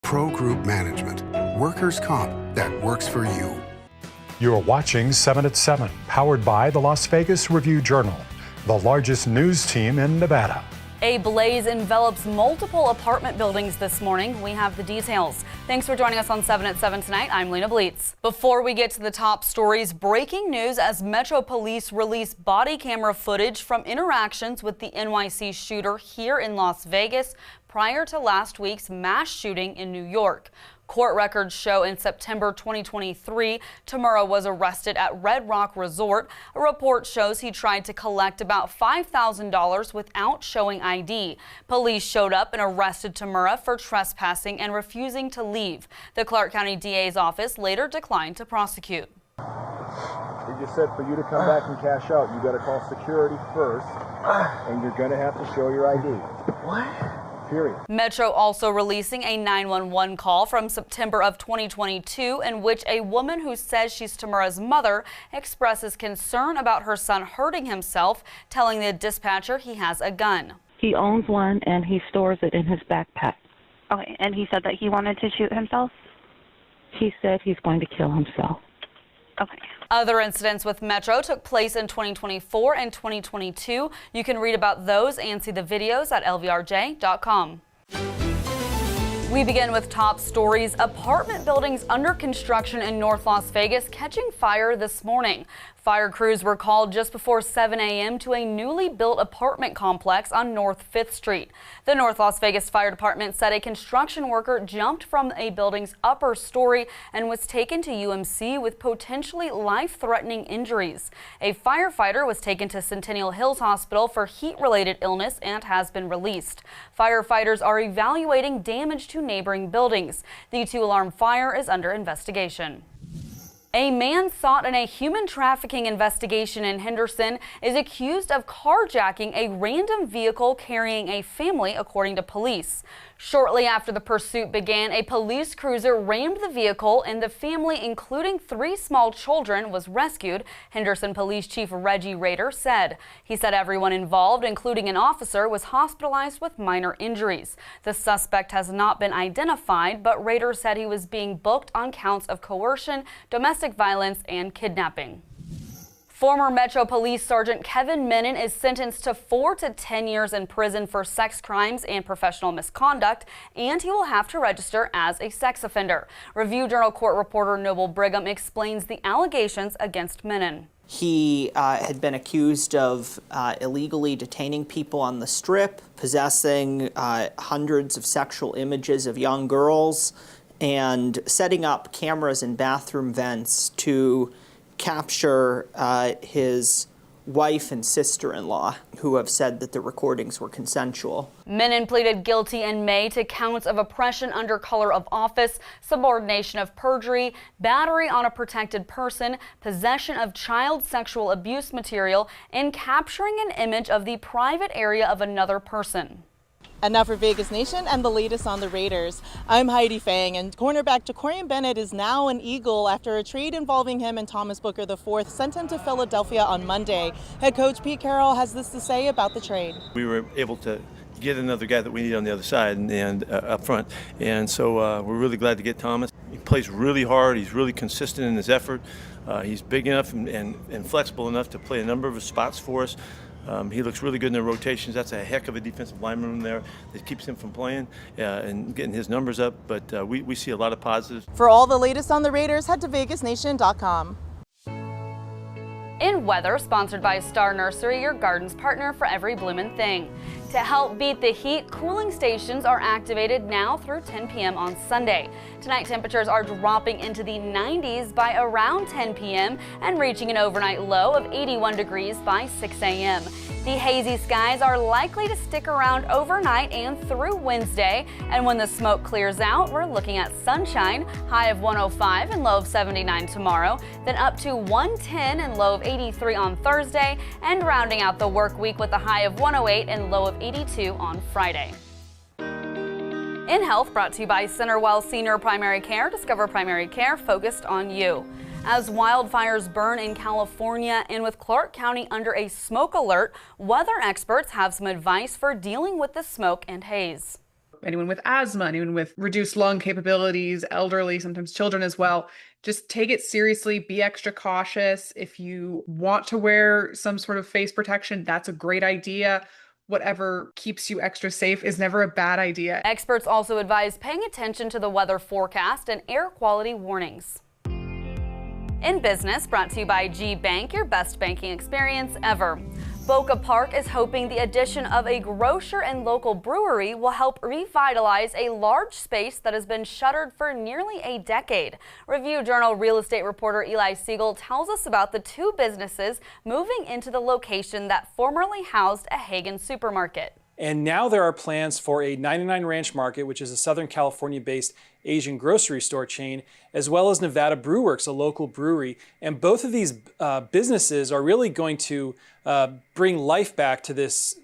Pro Group Management. Workers' comp that works for you. You're watching 7 at 7, powered by the Las Vegas Review-Journal, the largest news team in Nevada. A blaze envelops multiple apartment buildings this morning. We have the details. Thanks for joining us on 7 at 7 tonight. I'm Lena Bleetz. Before we get to the top stories, breaking news as Metro Police release body camera footage from interactions with the NYC shooter here in Las Vegas prior to last week's mass shooting in New York. Court records show in September 2023, Tamura was arrested at Red Rock Resort. A report shows he tried to collect about $5,000 without showing ID. Police showed up and arrested Tamura for trespassing and refusing to leave. The Clark County DA's office later declined to prosecute. They just said for you to come back and cash out, you got to call security first, and you're going to have to show your ID. What? Period. Metro also releasing a 911 call from September of 2022 in which a woman who says she's Tamura's mother expresses concern about her son hurting himself, telling the dispatcher he has a gun. He owns one and he stores it in his backpack. Okay, and he said that he wanted to shoot himself? He said he's going to kill himself. Okay. Other incidents with Metro took place in 2024 and 2022. You can read about those and see the videos at lvrj.com. We begin with top stories. Apartment buildings under construction in North Las Vegas catching fire this morning. Fire crews were called just before 7 a.m. to a newly built apartment complex on North 5th Street. The North Las Vegas Fire Department said a construction worker jumped from a building's upper story and was taken to UMC with potentially life-threatening injuries. A firefighter was taken to Centennial Hills Hospital for heat-related illness and has been released. Firefighters are evaluating damage to neighboring buildings. The two-alarm fire is under investigation. A man sought in a human trafficking investigation in Henderson is accused of carjacking a random vehicle carrying a family, according to police. Shortly after the pursuit began, a police cruiser rammed the vehicle and the family, including 3 small children, was rescued, Henderson Police Chief Reggie Rader said. He said everyone involved, including an officer, was hospitalized with minor injuries. The suspect has not been identified, but Rader said he was being booked on counts of coercion, domestic violence, and kidnapping. Former Metro Police Sergeant Kevin Menon is sentenced to 4 to 10 years in prison for sex crimes and professional misconduct, and he will have to register as a sex offender. Review-Journal court reporter Noble Brigham explains the allegations against Menon. He had been accused of illegally detaining people on the Strip, possessing hundreds of sexual images of young girls, and setting up cameras in bathroom vents to capture his wife and sister-in-law, who have said that the recordings were consensual. Menon pleaded guilty in May to counts of oppression under color of office, subordination of perjury, battery on a protected person, possession of child sexual abuse material, and capturing an image of the private area of another person. And now for Vegas Nation and the latest on the Raiders. I'm Heidi Fang, and cornerback Jacorian Bennett is now an Eagle after a trade involving him and Thomas Booker IV sent him to Philadelphia on Monday. Head coach Pete Carroll has this to say about the trade. We were able to get another guy that we need on the other side and up front, and so we're really glad to get Thomas. He plays really hard. He's really consistent in his effort. He's big enough and flexible enough to play a number of spots for us. He looks really good in the rotations. That's a heck of a defensive lineman there that keeps him from playing and getting his numbers up. But we see a lot of positives. For all the latest on the Raiders, head to vegasnation.com. In weather, sponsored by Star Nursery, your garden's partner for every bloomin' thing. To help beat the heat, cooling stations are activated now through 10 p.m. on Sunday. Tonight, temperatures are dropping into the 90s by around 10 p.m. and reaching an overnight low of 81 degrees by 6 a.m. The hazy skies are likely to stick around overnight and through Wednesday, and when the smoke clears out, we're looking at sunshine, high of 105 and low of 79 tomorrow, then up to 110 and low of 83 on Thursday, and rounding out the work week with a high of 108 and low of 82 on Friday. In Health, brought to you by Centerwell Senior Primary Care. Discover primary care focused on you. As wildfires burn in California and with Clark County under a smoke alert, weather experts have some advice for dealing with the smoke and haze. anyone with asthma, anyone with reduced lung capabilities, elderly, sometimes children as well. Just take it seriously, be extra cautious. If you want to wear some sort of face protection, that's a great idea. Whatever keeps you extra safe is never a bad idea. Experts also advise paying attention to the weather forecast and air quality warnings. In Business, brought to you by G Bank, your best banking experience ever. Boca Park is hoping the addition of a grocer and local brewery will help revitalize a large space that has been shuttered for nearly a decade. Review Journal real estate reporter Eli Siegel tells us about the two businesses moving into the location that formerly housed a Hagen supermarket. And now there are plans for a 99 Ranch Market, which is a Southern California-based Asian grocery store chain, as well as Nevada Brew Works, a local brewery. And both of these businesses are really going to bring life back to this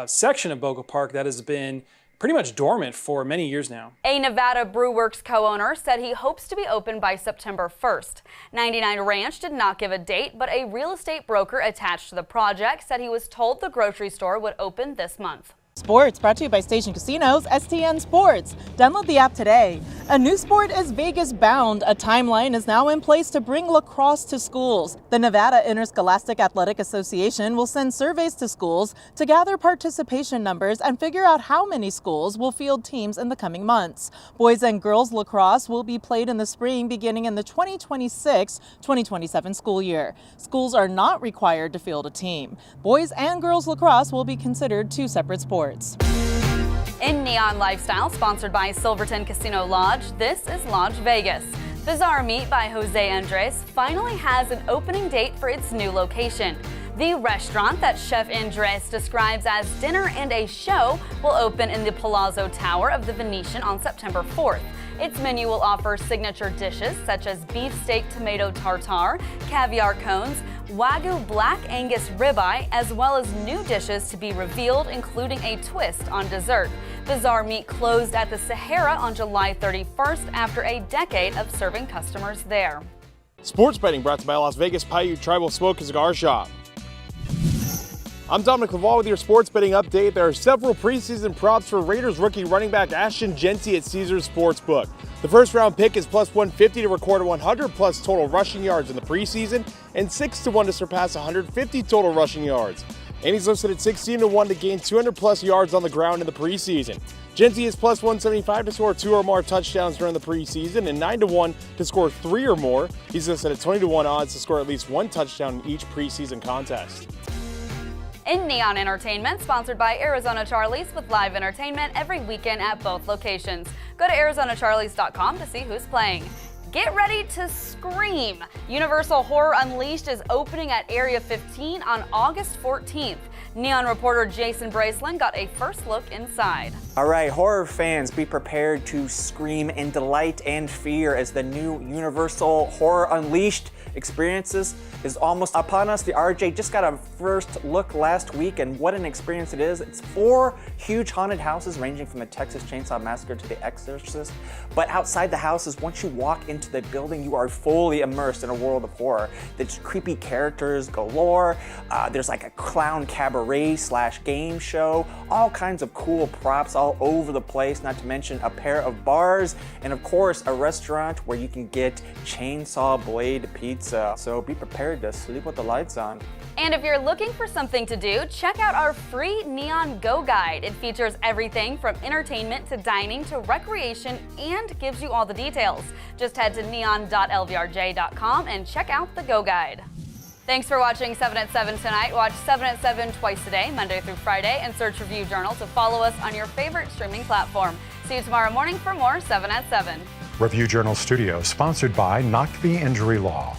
section of Boca Park that has been pretty much dormant for many years now. A Nevada Brew Works co-owner said he hopes to be open by September 1st. 99 Ranch did not give a date, but a real estate broker attached to the project said he was told the grocery store would open this month. Sports brought to you by Station Casinos, STN Sports. Download the app today. A new sport is Vegas bound. A timeline is now in place to bring lacrosse to schools. The Nevada Interscholastic Athletic Association will send surveys to schools to gather participation numbers and figure out how many schools will field teams in the coming months. Boys and girls lacrosse will be played in the spring beginning in the 2026-2027 school year. Schools are not required to field a team. Boys and girls lacrosse will be considered two separate sports. In Neon Lifestyle, sponsored by Silverton Casino Lodge, this is Lodge Vegas. Bizarre Meat by Jose Andres finally has an opening date for its new location. The restaurant that Chef Andres describes as dinner and a show will open in the Palazzo Tower of the Venetian on September 4th. Its menu will offer signature dishes such as beefsteak tomato tartare, caviar cones, Wagyu Black Angus ribeye, as well as new dishes to be revealed, including a twist on dessert. Bizarre Meat closed at the Sahara on July 31st after a decade of serving customers there. Sports betting brought to you by Las Vegas Paiute Tribal Smoke and Cigar Shop. I'm Dominic Laval with your sports betting update. There are several preseason props for Raiders rookie running back Ashton Genty at Caesars Sportsbook. The first round pick is plus 150 to record 100 plus total rushing yards in the preseason and 6-1 to surpass 150 total rushing yards. And he's listed at 16-1 to gain 200 plus yards on the ground in the preseason. Genty is plus 175 to score 2 or more touchdowns during the preseason and 9-1 to score 3 or more. He's listed at 20-1 odds to score at least 1 touchdown in each preseason contest. In Neon Entertainment, sponsored by Arizona Charlie's with live entertainment every weekend at both locations. Go to ArizonaCharlies.com to see who's playing. Get ready to scream! Universal Horror Unleashed is opening at Area 15 on August 14th. Neon reporter Jason Braceland got a first look inside. All right, horror fans, be prepared to scream in delight and fear as the new Universal Horror Unleashed experiences is almost upon us. The RJ just got a first look last week, and what an experience it is. It's 4 huge haunted houses ranging from the Texas Chainsaw Massacre to The Exorcist. But outside the houses, once you walk into the building, you are fully immersed in a world of horror. There's creepy characters galore. There's like a clown cabaret / game show. All kinds of cool props all over the place, not to mention a pair of bars, and of course a restaurant where you can get chainsaw blade pizza. So be prepared to sleep with the lights on. And if you're looking for something to do, check out our free Neon Go Guide. It features everything from entertainment to dining to recreation and gives you all the details. Just head to neon.lvrj.com and check out the Go Guide. Thanks for watching 7 at 7 tonight. Watch 7 at 7 twice a day, Monday through Friday, and search Review Journal to follow us on your favorite streaming platform. See you tomorrow morning for more 7 at 7. Review Journal Studio, sponsored by Knock the Injury Law.